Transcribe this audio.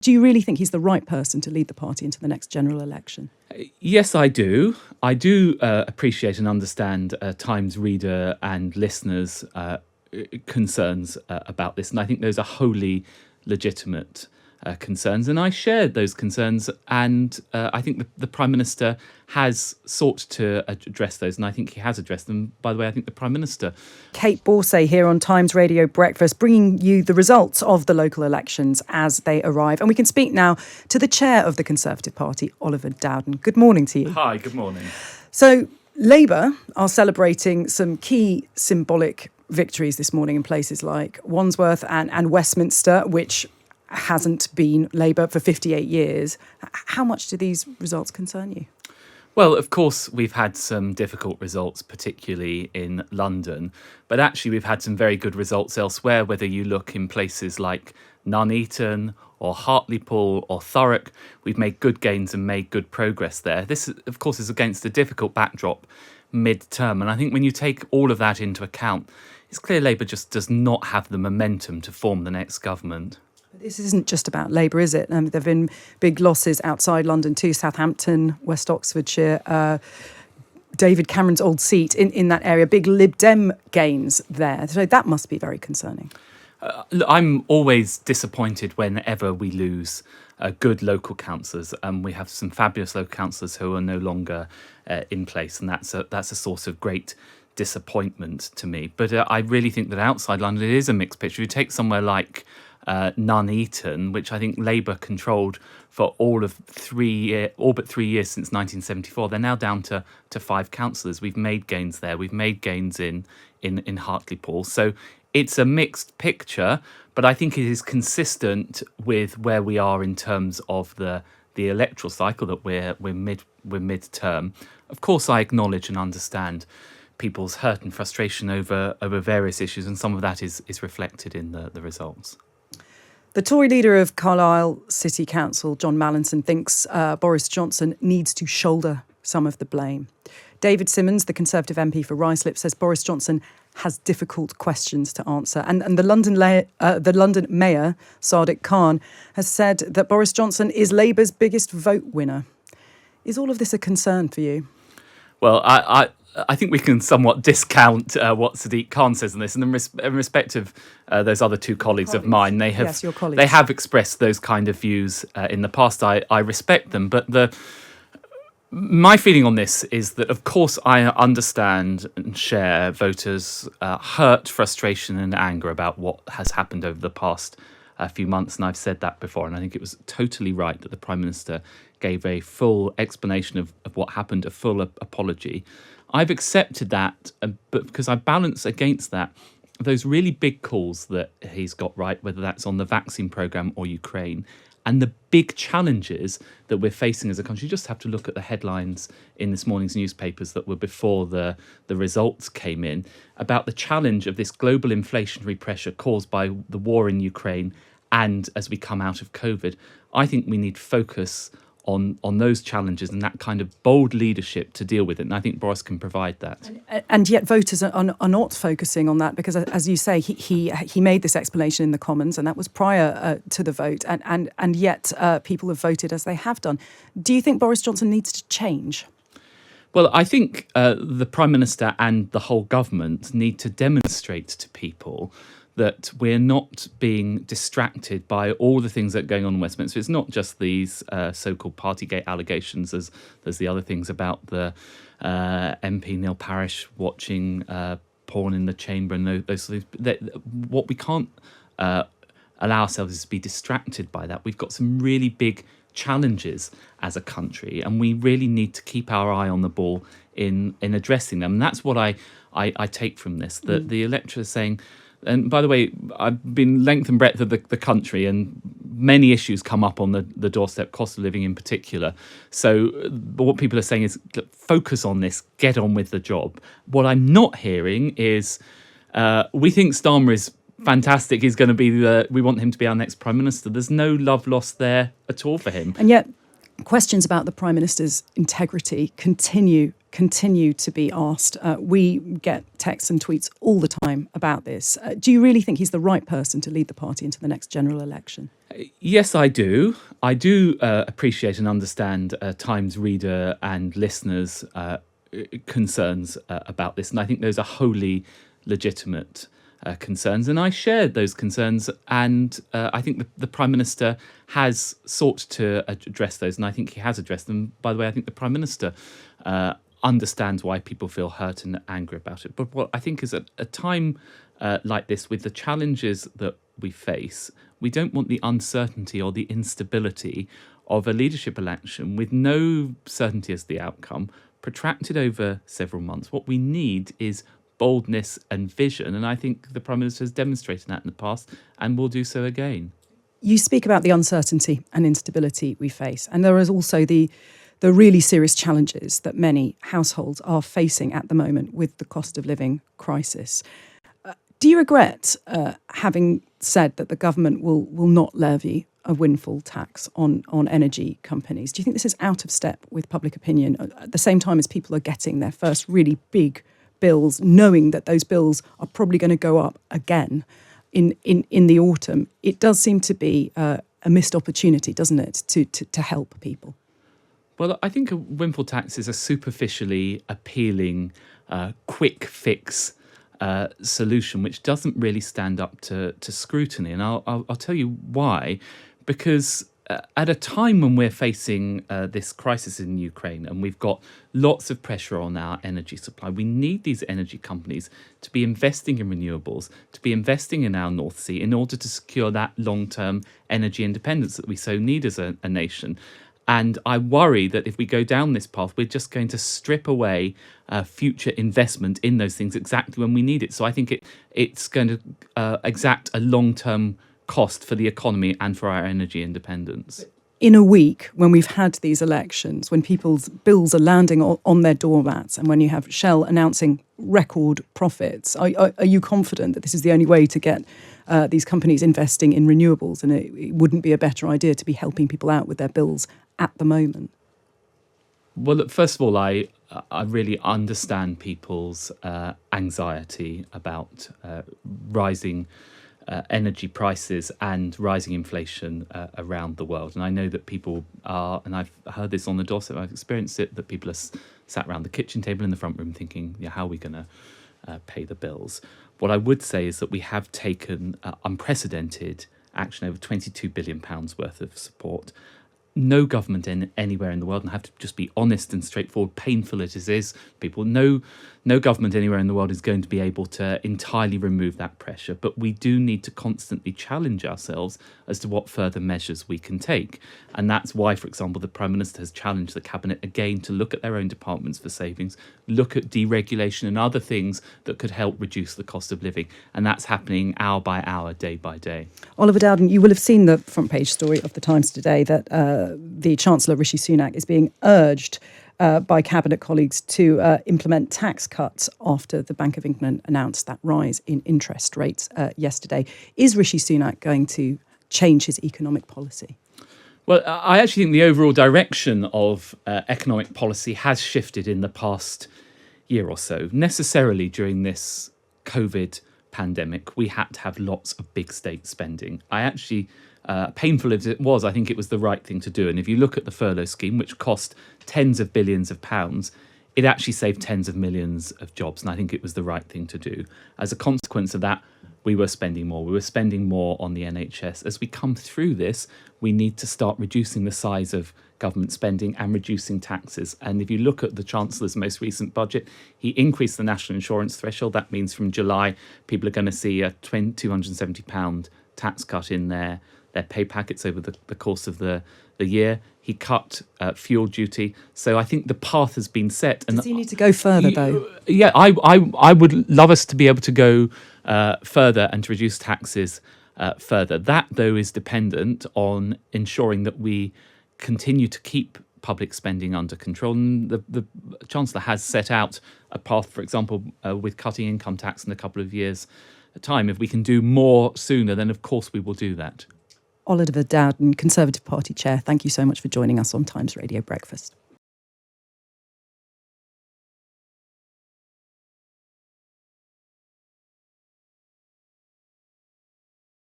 Do you really think he's the right person to lead the party into the next general election? Yes, I do. I do appreciate and understand Times reader and listeners' concerns about this, and I think those are wholly legitimate concerns, and I shared those concerns, and I think the Prime Minister has sought to address those, and I think he has addressed them. By the way, I think the Prime Minister... Kait Borsay here on Times Radio Breakfast, bringing you the results of the local elections as they arrive. And we can speak now to the chair of the Conservative Party, Oliver Dowden. Good morning to you. Hi, good morning. So, Labour are celebrating some key symbolic victories this morning in places like Wandsworth and Westminster, which hasn't been Labour for 58 years. How much do these results concern you? Well, of course, we've had some difficult results, particularly in London, but actually we've had some very good results elsewhere, whether you look in places like Nuneaton or Hartlepool or Thurrock. We've made good gains and made good progress there. This, of course, is against a difficult backdrop midterm, and I think when you take all of that into account, it's clear Labour just does not have the momentum to form the next government. This isn't just about Labour, is it? There have been big losses outside London too, Southampton, West Oxfordshire, David Cameron's old seat in that area, big Lib Dem gains there. So that must be very concerning. I'm always disappointed whenever we lose good local councillors. We have some fabulous local councillors who are no longer in place, and that's a source of great disappointment to me. But I really think that outside London it is a mixed picture. You take somewhere like Nuneaton, which I think Labour controlled for all but 3 years since 1974. They're now down to 5 councillors. We've made gains there. We've made gains in Hartlepool. So it's a mixed picture, but I think it is consistent with where we are in terms of the electoral cycle, that we're midterm. Of course, I acknowledge and understand people's hurt and frustration over various issues, and some of that is reflected in the results. The Tory leader of Carlisle City Council, John Mallinson, thinks Boris Johnson needs to shoulder some of the blame. David Simmons, the Conservative MP for Ruislip, says Boris Johnson has difficult questions to answer. And the London Mayor, Sadiq Khan, has said that Boris Johnson is Labour's biggest vote winner. Is all of this a concern for you? Well, I think we can somewhat discount what Sadiq Khan says on this, and in respect of those other two colleagues of mine, they have expressed those kind of views in the past. I respect them, but my feeling on this is that, of course, I understand and share voters' hurt, frustration, and anger about what has happened over the past few months, and I've said that before, and I think it was totally right that the Prime Minister gave a full explanation of what happened, a full apology. I've accepted that, but because I balance against that those really big calls that he's got right, whether that's on the vaccine programme or Ukraine, and the big challenges that we're facing as a country. You just have to look at the headlines in this morning's newspapers that were before the results came in, about the challenge of this global inflationary pressure caused by the war in Ukraine, and as we come out of COVID. I think we need focus on those challenges and that kind of bold leadership to deal with it. And I think Boris can provide that. And yet voters are not focusing on that because, as you say, he made this explanation in the Commons, and that was prior to the vote. And yet people have voted as they have done. Do you think Boris Johnson needs to change? Well, I think the Prime Minister and the whole government need to demonstrate to people that we're not being distracted by all the things that are going on in Westminster. It's not just these so-called Partygate allegations. There's the other things about the MP Neil Parish watching porn in the chamber and those things. What we can't allow ourselves is to be distracted by that. We've got some really big challenges as a country, and we really need to keep our eye on the ball in addressing them. And that's what I take from this, that the electorate is saying. And by the way, I've been length and breadth of the country, and many issues come up on the doorstep, cost of living in particular. So what people are saying is, focus on this, get on with the job. What I'm not hearing is, we think Starmer is fantastic. He's going to be we want him to be our next Prime Minister. There's no love lost there at all for him. And yet questions about the Prime Minister's integrity continue continue to be asked. We get texts and tweets all the time about this. Do you really think he's the right person to lead the party into the next general election? Yes, I do. I do appreciate and understand Times reader and listeners' concerns about this. And I think those are wholly legitimate concerns. And I shared those concerns. And I think the Prime Minister has sought to address those. And I think he has addressed them. By the way, I think the Prime Minister understands why people feel hurt and angry about it. But what I think is at a time like this, with the challenges that we face, we don't want the uncertainty or the instability of a leadership election with no certainty as the outcome, protracted over several months. What we need is boldness and vision. And I think the Prime Minister has demonstrated that in the past and will do so again. You speak about the uncertainty and instability we face. And there is also the really serious challenges that many households are facing at the moment with the cost of living crisis. Do you regret having said that the government will not levy a windfall tax on energy companies? Do you think this is out of step with public opinion at the same time as people are getting their first really big bills, knowing that those bills are probably going to go up again in the autumn? It does seem to be a missed opportunity, doesn't it, to help people? Well, I think a windfall tax is a superficially appealing, quick fix solution, which doesn't really stand up to scrutiny. And I'll tell you why. Because at a time when we're facing this crisis in Ukraine and we've got lots of pressure on our energy supply, we need these energy companies to be investing in renewables, to be investing in our North Sea in order to secure that long-term energy independence that we so need as a nation. And I worry that if we go down this path, we're just going to strip away future investment in those things exactly when we need it. So I think it's going to exact a long-term cost for the economy and for our energy independence. In a week, when we've had these elections, when people's bills are landing on their doormats, and when you have Shell announcing record profits, are you confident that this is the only way to get these companies investing in renewables, and it wouldn't be a better idea to be helping people out with their bills at the moment? Well, look, first of all, I really understand people's anxiety about rising energy prices and rising inflation around the world. And I know that people are, and I've heard this on the doorstep, I've experienced it, that people are sat around the kitchen table in the front room thinking, how are we going to pay the bills? What I would say is that we have taken unprecedented action, over £22 billion worth of support. No government anywhere in the world, and I have to just be honest and straightforward, painful as it is, people, no government anywhere in the world is going to be able to entirely remove that pressure. But we do need to constantly challenge ourselves as to what further measures we can take. And that's why, for example, the Prime Minister has challenged the Cabinet again to look at their own departments for savings, look at deregulation and other things that could help reduce the cost of living. And that's happening hour by hour, day by day. Oliver Dowden, you will have seen the front page story of the Times today that the Chancellor, Rishi Sunak, is being urged by Cabinet colleagues to implement tax cuts after the Bank of England announced that rise in interest rates yesterday. Is Rishi Sunak going to change his economic policy? Well, I actually think the overall direction of economic policy has shifted in the past year or so. Necessarily during this COVID pandemic, we had to have lots of big state spending. I actually, painful as it was, I think it was the right thing to do. And if you look at the furlough scheme, which cost tens of billions of pounds, it actually saved tens of millions of jobs. And I think it was the right thing to do. As a consequence of that, we were spending more. We were spending more on the NHS. As we come through this, we need to start reducing the size of government spending and reducing taxes. And if you look at the Chancellor's most recent budget, he increased the national insurance threshold. That means from July, people are going to see a £270 tax cut in their pay packets over the course of the year. He cut fuel duty. So I think the path has been set. Does he need to go further, though? Yeah, I would love us to be able to go further and to reduce taxes further. That, though, is dependent on ensuring that we continue to keep public spending under control. And the Chancellor has set out a path, for example, with cutting income tax in a couple of years' time. If we can do more sooner, then of course we will do that. Oliver Dowden, Conservative Party Chair, thank you so much for joining us on Times Radio Breakfast.